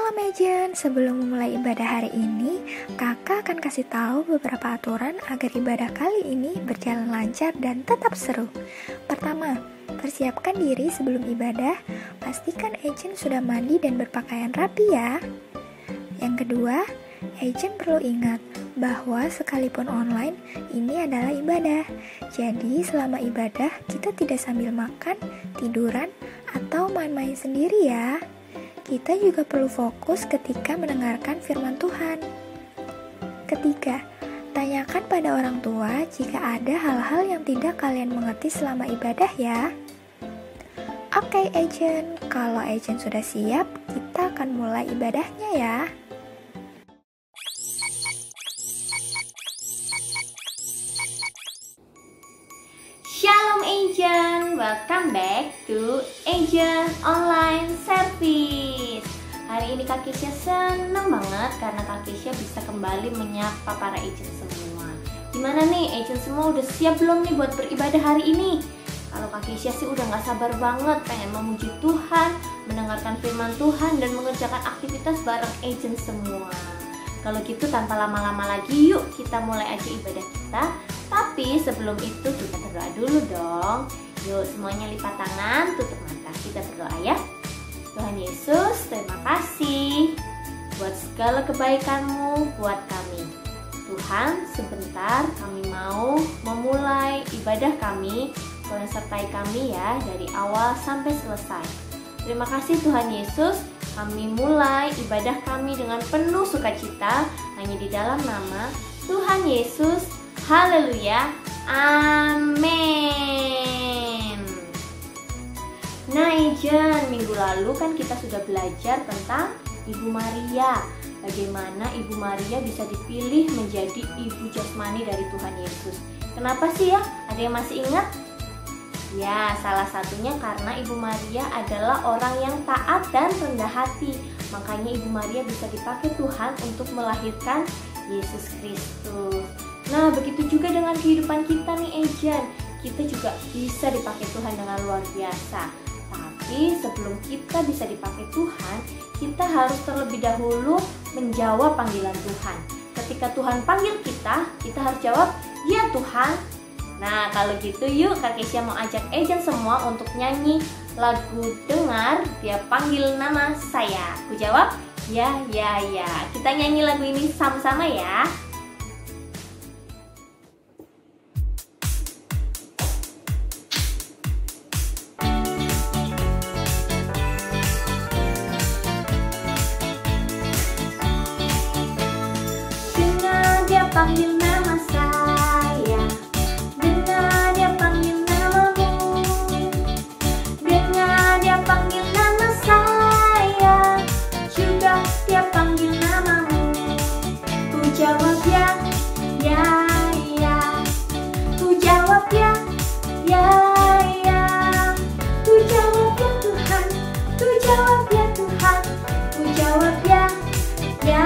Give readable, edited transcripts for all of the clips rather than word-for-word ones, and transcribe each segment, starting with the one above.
Shalom Agent, sebelum memulai ibadah hari ini, kakak akan kasih tahu beberapa aturan agar ibadah kali ini berjalan lancar dan tetap seru. Pertama, persiapkan diri sebelum ibadah, pastikan Agent sudah mandi dan berpakaian rapi ya. Yang kedua, Agent perlu ingat bahwa sekalipun online, ini adalah ibadah. Jadi selama ibadah, kita tidak sambil makan, tiduran, atau main-main sendiri ya. Kita juga perlu fokus ketika mendengarkan firman Tuhan. Ketiga, tanyakan pada orang tua jika ada hal-hal yang tidak kalian mengerti selama ibadah ya. Oke, Agent, kalau Agent sudah siap, kita akan mulai ibadahnya ya. Shalom Agent, welcome back to Agent Online Service. Hari ini Kak Kesha senang banget karena Kak Kesha bisa kembali menyapa para agent semua. Gimana nih, agent semua udah siap belum nih buat beribadah hari ini? Kalau Kak Kesha sih udah gak sabar banget pengen memuji Tuhan, mendengarkan firman Tuhan, dan mengerjakan aktivitas bareng agent semua. Kalau gitu tanpa lama-lama lagi, yuk kita mulai aja ibadah kita. Tapi sebelum itu kita berdoa dulu dong. Yuk semuanya lipat tangan, tutup mata. Kita berdoa ya. Tuhan Yesus, terima kasih buat segala kebaikan-Mu buat kami. Tuhan, sebentar kami mau memulai ibadah kami. Tuhan sertai kami ya dari awal sampai selesai. Terima kasih Tuhan Yesus. Kami mulai ibadah kami dengan penuh sukacita hanya di dalam nama Tuhan Yesus. Haleluya, amin. Nah Agent, minggu lalu kan kita sudah belajar tentang Ibu Maria. Bagaimana Ibu Maria bisa dipilih menjadi ibu jasmani dari Tuhan Yesus. Kenapa sih ya? Ada yang masih ingat? Ya, salah satunya karena Ibu Maria adalah orang yang taat dan rendah hati. Makanya Ibu Maria bisa dipakai Tuhan untuk melahirkan Yesus Kristus. Nah, begitu juga dengan kehidupan kita nih Agent. Kita juga bisa dipakai Tuhan dengan luar biasa. Tapi sebelum kita bisa dipakai Tuhan, kita harus terlebih dahulu menjawab panggilan Tuhan. Ketika Tuhan panggil kita harus jawab, "Ya Tuhan." Nah, kalau gitu yuk Kak Kesha mau ajak Agent semua untuk nyanyi lagu "Dengar Dia Panggil Nama Saya". Aku jawab, "Ya, ya, ya". Kita nyanyi lagu ini sama-sama ya. Panggil nama saya, dengar dia panggil namamu, dengar dia panggil nama saya, juga dia panggil namamu. Ku jawab ya, ya, ya. Ku jawab ya, ya, ya. Ku jawab ya Tuhan, ku jawab ya Tuhan, ku jawab ya, ya.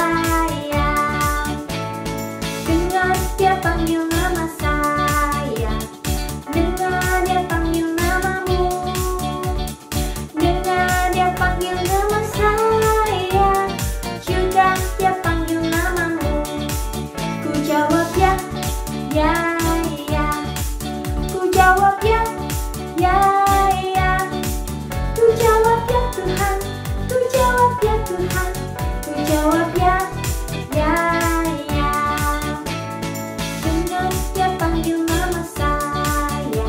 Dia panggil nama saya, dengar dia panggil namamu, dengar dia panggil nama saya, juga dia panggil namamu. Ku jawab ya, ya, ya. Ku jawab ya, ya, ya. Ku jawab ya Tuhan, ku jawab ya Tuhan, ku jawab ya, ya. Dia panggil nama saya,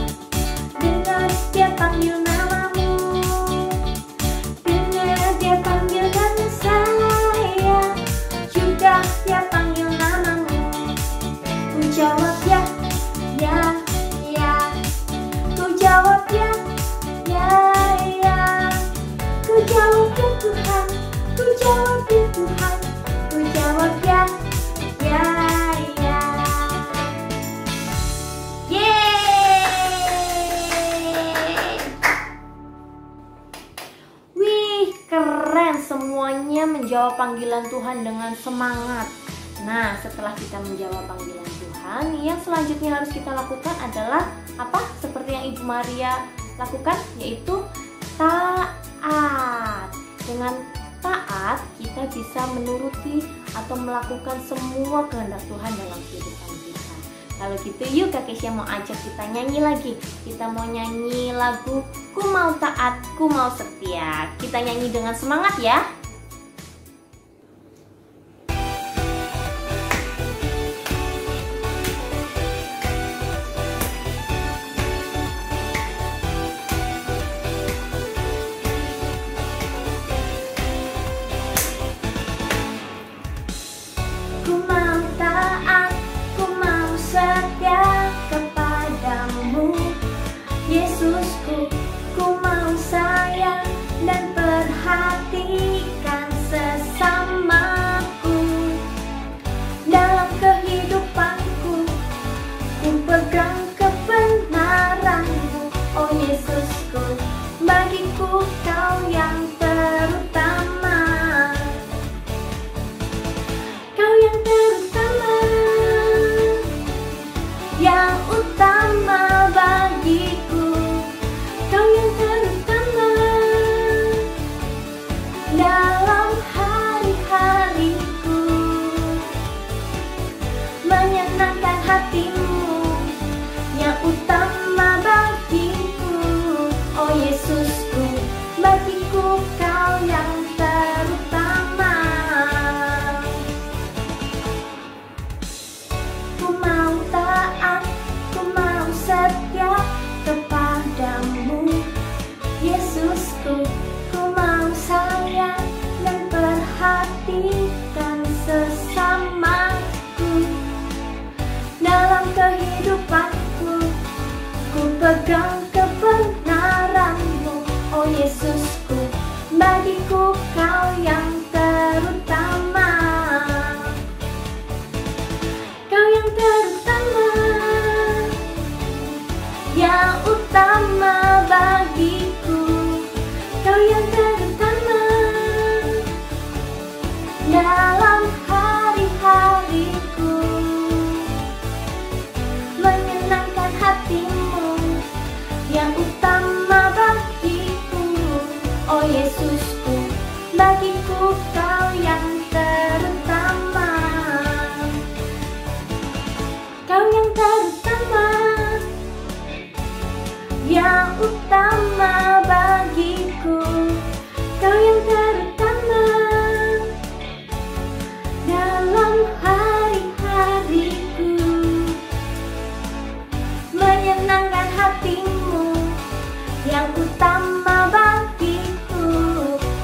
dengar dia panggil namamu, dengar dia panggil nama saya, juga dia panggil namamu. Ku jawab ya, ya, ya. Ku jawab ya, ya, ya. Ku jawab ya Tuhan, ku jawab ya Tuhan, ku jawab ya, ya. Semuanya menjawab panggilan Tuhan dengan semangat. Nah, setelah kita menjawab panggilan Tuhan, yang selanjutnya harus kita lakukan adalah apa? Seperti yang Ibu Maria lakukan, yaitu taat. Dengan taat, kita bisa menuruti atau melakukan semua kehendak Tuhan dalam kehidupan kita. Kalau gitu yuk Kak Kesya mau ajak kita nyanyi lagi. Kita mau nyanyi lagu Ku Mau Taat, Ku Mau Setia. Kita nyanyi dengan semangat ya. Yesusku, ku mau sayang dan perhatikan sesamaku. Dalam kehidupanku, ku pegang kebenaranmu. Oh Yesusku, bagiku kau yang terutama. Kau yang terutama, yang utama bagiku. Kau yang terutama dalam hari-hariku, menyenangkan hatimu, yang utama bagiku. Oh Yesusku, bagiku kau yang terutama. Ku mau taat, ku mau setia kepadamu. Yesusku, ku mau sayang dan perhatikan sesamaku. Dalam kehidupanku, ku pegang kebenaranmu. Oh Yesusku, bagiku kau yang terutama. Kau yang terutama, yang utama bagiku. Kau yang terutama dalam hari-hariku, menyenangkan hatimu, yang utama bagiku. Oh Yesusku, bagiku kau yang terutama. Kau yang terutama, yang utama bagiku. Kau yang terutama dalam hari-hariku, menyenangkan hatimu, yang utama bagiku.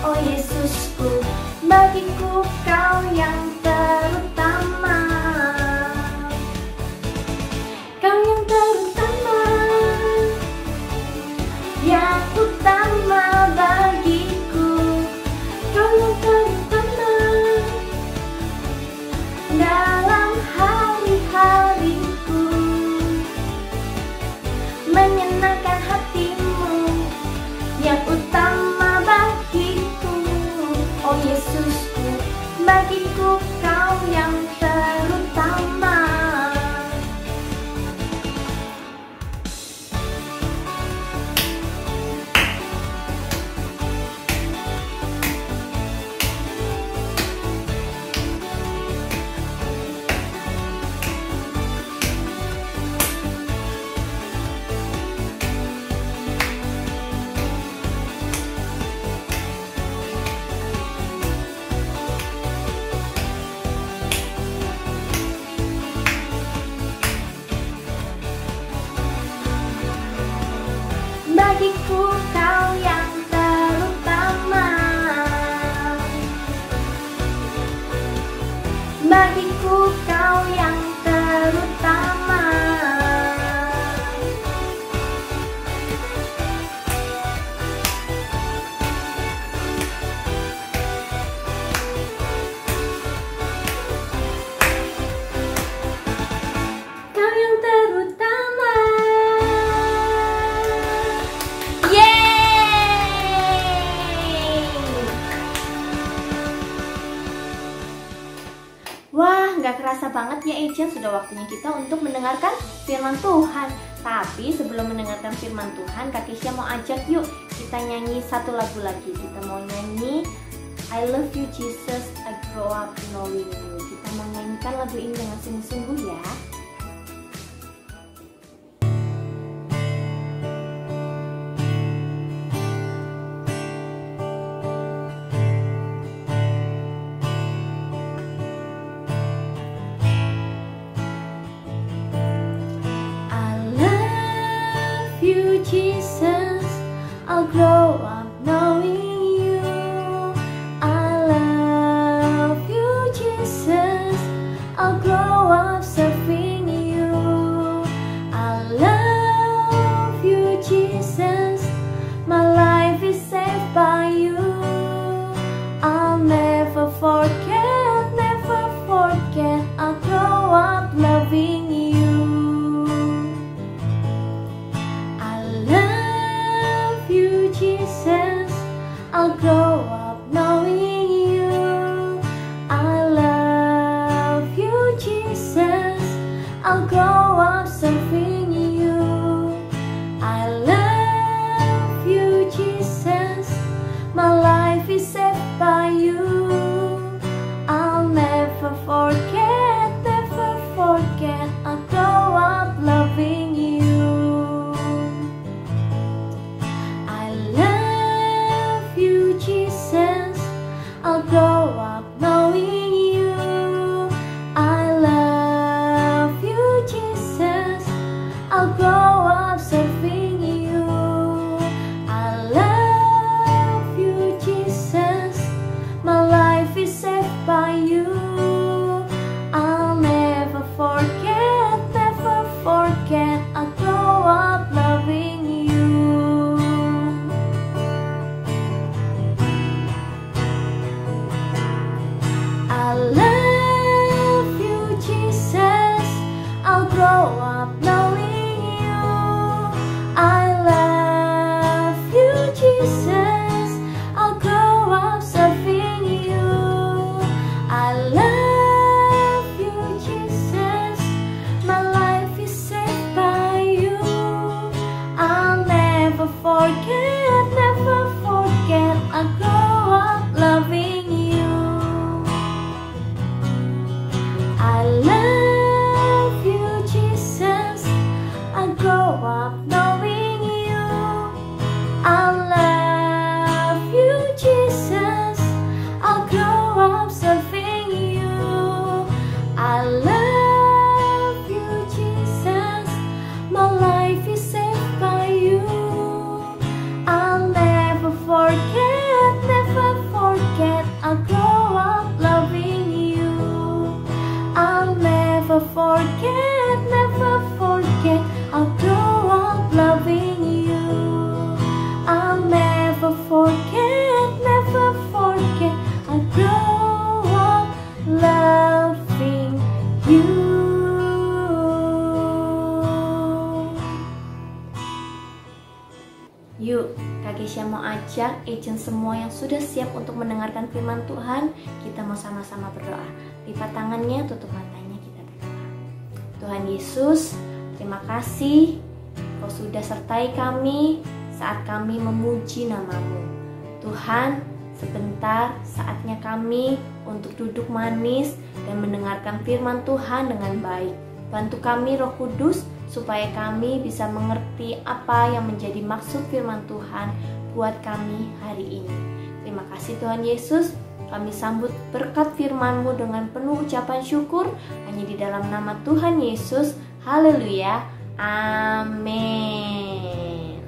Oh Yesusku, bagiku kau yang terutama. Kau yang terutama, yang utama bagiku. Kau yang terutama dalam hari-hariku, menyenangkan hatimu, yang utama bagiku. Oh Yesusku, bagiku kau yang terutama. Bagiku kau yang terutama. Bagiku kau yang terutama. Kau yang terutama. Wah, nggak kerasa banget ya Eja, sudah waktunya kita untuk mendengarkan firman Tuhan. Tapi sebelum mendengarkan firman Tuhan, Kak Kesya mau ajak yuk kita nyanyi satu lagu lagi. Kita mau nyanyi I love you Jesus, I grow up knowing you. Kita menyanyikan lagu ini dengan sungguh-sungguh ya. Jesus, I'll grow up knowing you. I love you, Jesus, I'll grow up serving you. I love you, Jesus, my life is saved by you. I'll never forget, I'll grow up loving you. Jesus, I'll grow up knowing you. I love you, Jesus, I'll grow up serving you. I love you, Jesus, my life is saved by you. I'll never forget, I'll grow up loving you. Jesus, I'll grow up knowing you. I love you, Jesus, I'll grow up serving you. I love you, Jesus, my life is saved by you. I'll never forget, I'll grow up loving you. I love you, Jesus, I'll grow up knowing you. I love you, Jesus, I'll grow up serving you. I love you, Jesus, my life is saved by you. I'll never forget, I'll grow up loving you. I love you, Jesus, I grow up knowing you. I love you, Jesus, I'll grow up serving you. I love you, Jesus, my life is saved by you. I'll never forget, I'll grow up loving you. I'll never forget, I'll grow up loving you. I'll never forget, I'll grow up loving you. Yuk, Kak Kesha mau ajak agent semua yang sudah siap untuk mendengarkan firman Tuhan. Kita mau sama-sama berdoa. Lipat tangannya, tutup matanya, kita berdoa. Tuhan Yesus, terima kasih Kau sudah sertai kami saat kami memuji nama-Mu. Tuhan, sebentar saatnya kami untuk duduk manis dan mendengarkan firman Tuhan dengan baik. Bantu kami Roh Kudus supaya kami bisa mengerti apa yang menjadi maksud firman Tuhan buat kami hari ini. Terima kasih Tuhan Yesus. Kami sambut berkat firman-Mu dengan penuh ucapan syukur hanya di dalam nama Tuhan Yesus. Haleluya. Amin.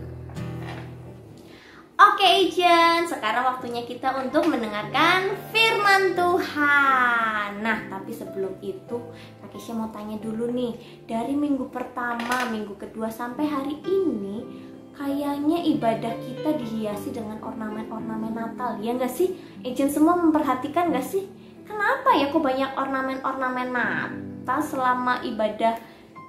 Oke agent, sekarang waktunya kita untuk mendengarkan firman Tuhan. Nah, tapi sebelum itu Kak Kesha mau tanya dulu nih. Dari minggu pertama, minggu kedua sampai hari ini, kayaknya ibadah kita dihiasi dengan ornamen-ornamen Natal, ya nggak sih? Agent semua memperhatikan nggak sih? Kenapa ya kok banyak ornamen-ornamen Natal selama ibadah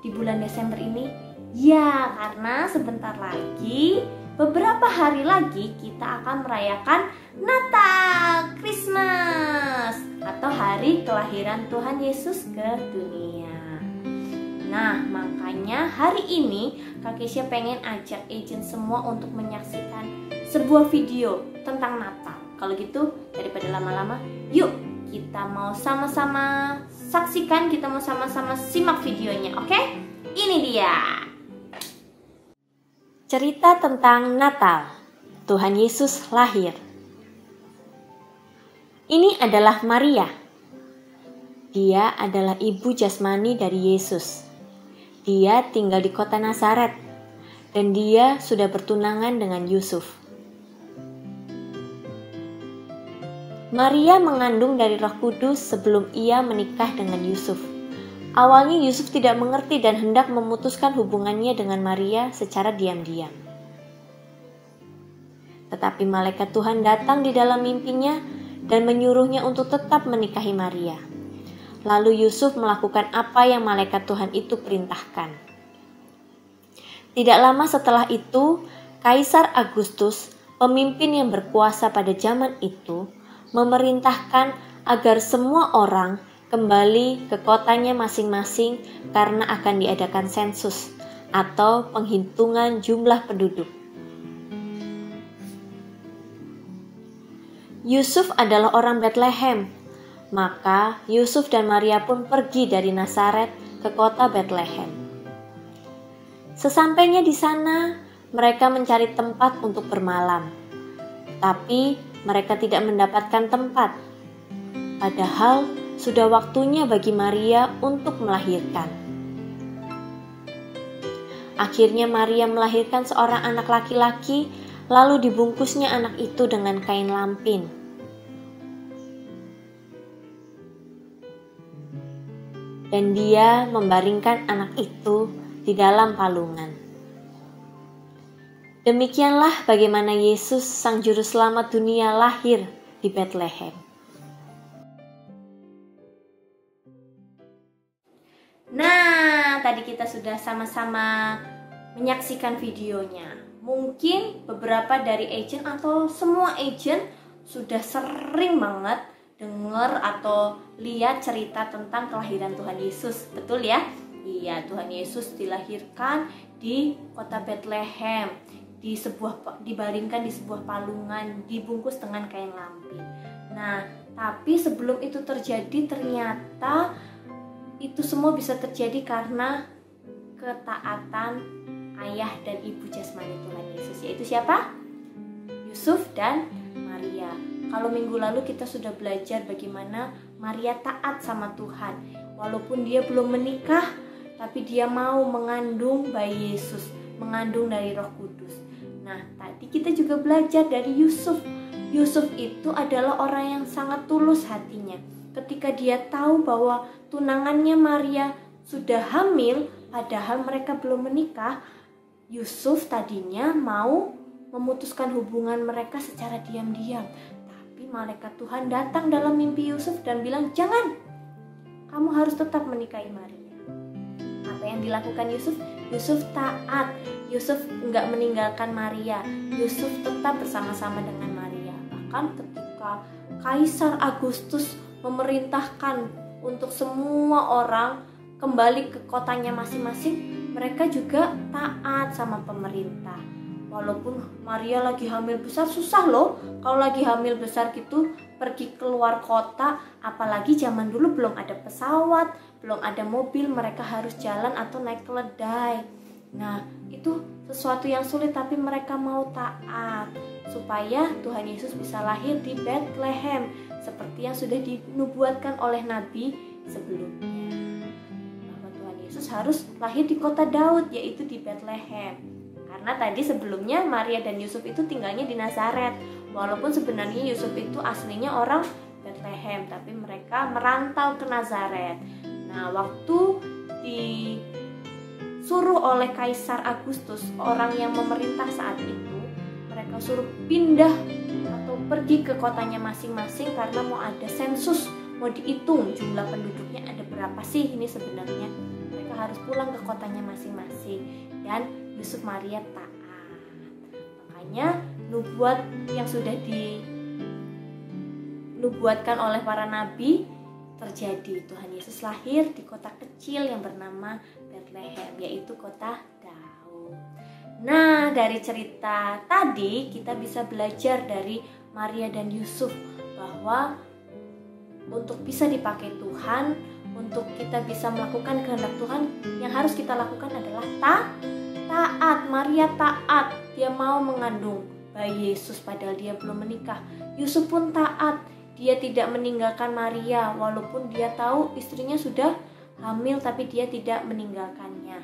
di bulan Desember ini? Ya, karena sebentar lagi, beberapa hari lagi kita akan merayakan Natal, Christmas, atau hari kelahiran Tuhan Yesus ke dunia. Nah, makanya hari ini Kak Kesha pengen ajak agent semua untuk menyaksikan sebuah video tentang Natal. Kalau gitu daripada lama-lama, yuk kita mau sama-sama saksikan, kita mau sama-sama simak videonya, oke? Ini dia. Cerita tentang Natal. Tuhan Yesus lahir. Ini adalah Maria. Dia adalah ibu jasmani dari Yesus. Dia tinggal di kota Nazaret dan dia sudah bertunangan dengan Yusuf. Maria mengandung dari Roh Kudus sebelum ia menikah dengan Yusuf. Awalnya Yusuf tidak mengerti dan hendak memutuskan hubungannya dengan Maria secara diam-diam. Tetapi malaikat Tuhan datang di dalam mimpinya dan menyuruhnya untuk tetap menikahi Maria. Lalu Yusuf melakukan apa yang malaikat Tuhan itu perintahkan. Tidak lama setelah itu, Kaisar Agustus, pemimpin yang berkuasa pada zaman itu, memerintahkan agar semua orang kembali ke kotanya masing-masing karena akan diadakan sensus atau penghitungan jumlah penduduk. Yusuf adalah orang Betlehem, maka Yusuf dan Maria pun pergi dari Nazaret ke kota Betlehem. Sesampainya di sana, mereka mencari tempat untuk bermalam, tapi mereka tidak mendapatkan tempat. Padahal sudah waktunya bagi Maria untuk melahirkan. Akhirnya Maria melahirkan seorang anak laki-laki, lalu dibungkusnya anak itu dengan kain lampin. Dan dia membaringkan anak itu di dalam palungan. Demikianlah bagaimana Yesus, Sang Juru Selamat dunia, lahir di Betlehem. Nah, tadi kita sudah sama-sama menyaksikan videonya. Mungkin beberapa dari agent atau semua agent sudah sering banget dengar atau lihat cerita tentang kelahiran Tuhan Yesus. Betul ya? Iya, Tuhan Yesus dilahirkan di kota Betlehem. Dibaringkan di sebuah palungan, dibungkus dengan kain lampin. Nah, tapi sebelum itu terjadi, ternyata itu semua bisa terjadi karena ketaatan ayah dan ibu jasmani Tuhan Yesus, yaitu siapa? Yusuf dan Maria. Kalau minggu lalu kita sudah belajar bagaimana Maria taat sama Tuhan. Walaupun dia belum menikah, tapi dia mau mengandung bayi Yesus, mengandung dari Roh Kudus. Nah, tadi kita juga belajar dari Yusuf. Yusuf itu adalah orang yang sangat tulus hatinya. Ketika dia tahu bahwa tunangannya Maria sudah hamil, padahal mereka belum menikah, Yusuf tadinya mau memutuskan hubungan mereka secara diam-diam. Tapi malaikat Tuhan datang dalam mimpi Yusuf dan bilang, "Jangan, kamu harus tetap menikahi Maria." Apa yang dilakukan Yusuf? Yusuf taat. Yusuf enggak meninggalkan Maria. Yusuf tetap bersama-sama dengan Maria. Bahkan ketika Kaisar Agustus memerintahkan untuk semua orang kembali ke kotanya masing-masing, mereka juga taat sama pemerintah. Walaupun Maria lagi hamil besar, susah loh kalau lagi hamil besar gitu pergi keluar kota, apalagi zaman dulu belum ada pesawat, belum ada mobil, mereka harus jalan atau naik keledai. Nah, itu sesuatu yang sulit, tapi mereka mau taat supaya Tuhan Yesus bisa lahir di Betlehem seperti yang sudah dinubuatkan oleh Nabi sebelumnya, bahwa Tuhan Yesus harus lahir di kota Daud, yaitu di Betlehem. Karena tadi sebelumnya Maria dan Yusuf itu tinggalnya di Nazaret. Walaupun sebenarnya Yusuf itu aslinya orang Betlehem, tapi mereka merantau ke Nazaret. Nah, waktu disuruh oleh Kaisar Agustus, orang yang memerintah saat itu, mereka suruh pindah atau pergi ke kotanya masing-masing karena mau ada sensus, mau dihitung jumlah penduduknya ada berapa sih ini sebenarnya. Mereka harus pulang ke kotanya masing-masing dan Yusuf Maria taat. Makanya nubuat yang sudah dinubuatkan oleh para nabi terjadi. Tuhan Yesus lahir di kota kecil yang bernama Betlehem, yaitu kota Daud. Nah, dari cerita tadi kita bisa belajar dari Maria dan Yusuf bahwa untuk bisa dipakai Tuhan, untuk kita bisa melakukan kehendak Tuhan, yang harus kita lakukan adalah taat. Maria taat, dia mau mengandung bayi Yesus padahal dia belum menikah. Yusuf pun taat, dia tidak meninggalkan Maria walaupun dia tahu istrinya sudah hamil, tapi dia tidak meninggalkannya.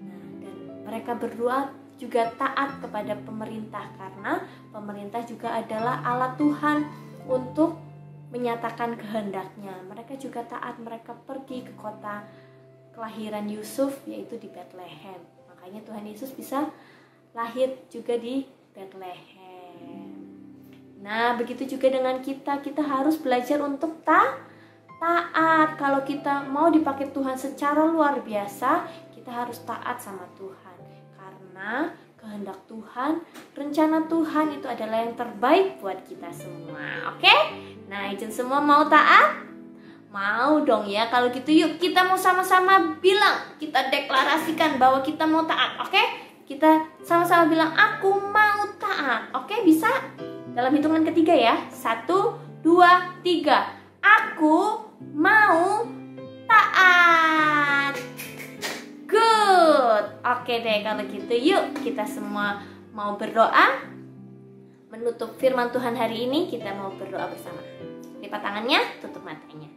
Nah, dan mereka berdua juga taat kepada pemerintah, karena pemerintah juga adalah alat Tuhan untuk menyatakan kehendaknya. Mereka juga taat, mereka pergi ke kota kelahiran Yusuf, yaitu di Bethlehem. Makanya Tuhan Yesus bisa lahir juga di Bethlehem. Nah, begitu juga dengan kita harus belajar untuk taat. Kalau kita mau dipakai Tuhan secara luar biasa, kita harus taat sama Tuhan. Karena kehendak Tuhan, rencana Tuhan itu adalah yang terbaik buat kita semua. Oke? Nah, izin semua mau taat? Mau dong ya. Kalau gitu yuk kita mau sama-sama bilang, kita deklarasikan bahwa kita mau taat. Oke? Kita sama-sama bilang aku mau taat. Oke, bisa? Dalam hitungan ketiga ya. 1, 2, 3. Aku mau taat. Good. Oke deh, kalau gitu yuk kita semua mau berdoa. Menutup firman Tuhan hari ini, kita mau berdoa bersama. Lipat tangannya, tutup matanya.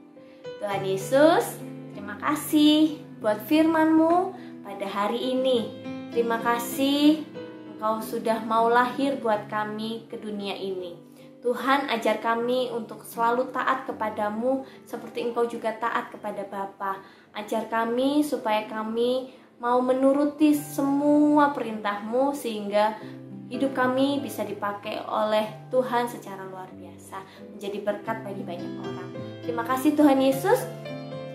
Tuhan Yesus, terima kasih buat firman-Mu pada hari ini. Terima kasih Engkau sudah mau lahir buat kami ke dunia ini. Tuhan, ajar kami untuk selalu taat kepadamu seperti Engkau juga taat kepada Bapa. Ajar kami supaya kami mau menuruti semua perintah-Mu sehingga hidup kami bisa dipakai oleh Tuhan secara luar biasa, menjadi berkat bagi banyak orang. Terima kasih Tuhan Yesus.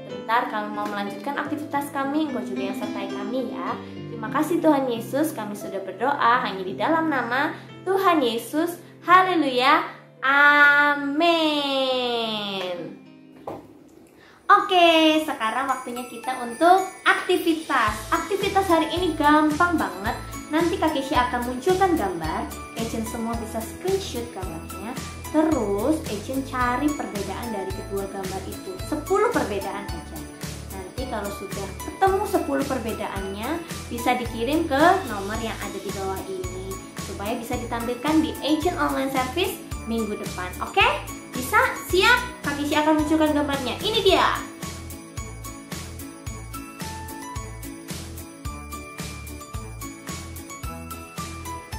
Bentar kami mau melanjutkan aktivitas kami, Engkau juga yang sertai kami ya. Terima kasih Tuhan Yesus, kami sudah berdoa hanya di dalam nama Tuhan Yesus. Haleluya. Amin. Oke, sekarang waktunya kita untuk aktivitas. Aktivitas hari ini gampang banget. Nanti Kak Keisha akan munculkan gambar. Agent semua bisa screenshot gambarnya. Terus agent cari perbedaan dari kedua gambar itu. 10 perbedaan aja. Nanti kalau sudah ketemu 10 perbedaannya, bisa dikirim ke nomor yang ada di bawah ini, supaya bisa ditampilkan di agent online service minggu depan. Oke? Bisa? Siap? Kak Keisha akan munculkan gambarnya. Ini dia.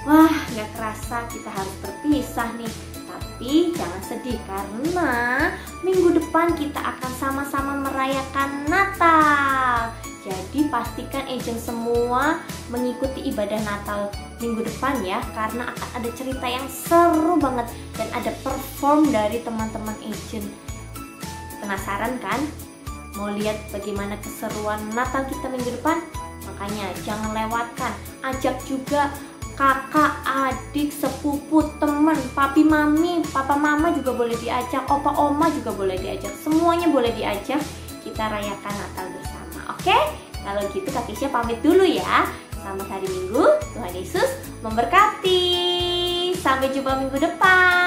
Wah, gak kerasa kita harus berpisah nih. Tapi jangan sedih karena minggu depan kita akan sama-sama merayakan Natal. Jadi pastikan agent semua mengikuti ibadah Natal minggu depan ya, karena akan ada cerita yang seru banget dan ada perform dari teman-teman agent. Penasaran kan? Mau lihat bagaimana keseruan Natal kita minggu depan? Makanya jangan lewatkan. Ajak juga kakak, adik, sepupu, teman, papi, mami, papa, mama juga boleh diajak, opa, oma juga boleh diajak. Semuanya boleh diajak. Kita rayakan Natal bersama. Oke? Kalau gitu Kak Keisha pamit dulu ya. Selamat hari Minggu. Tuhan Yesus memberkati. Sampai jumpa minggu depan.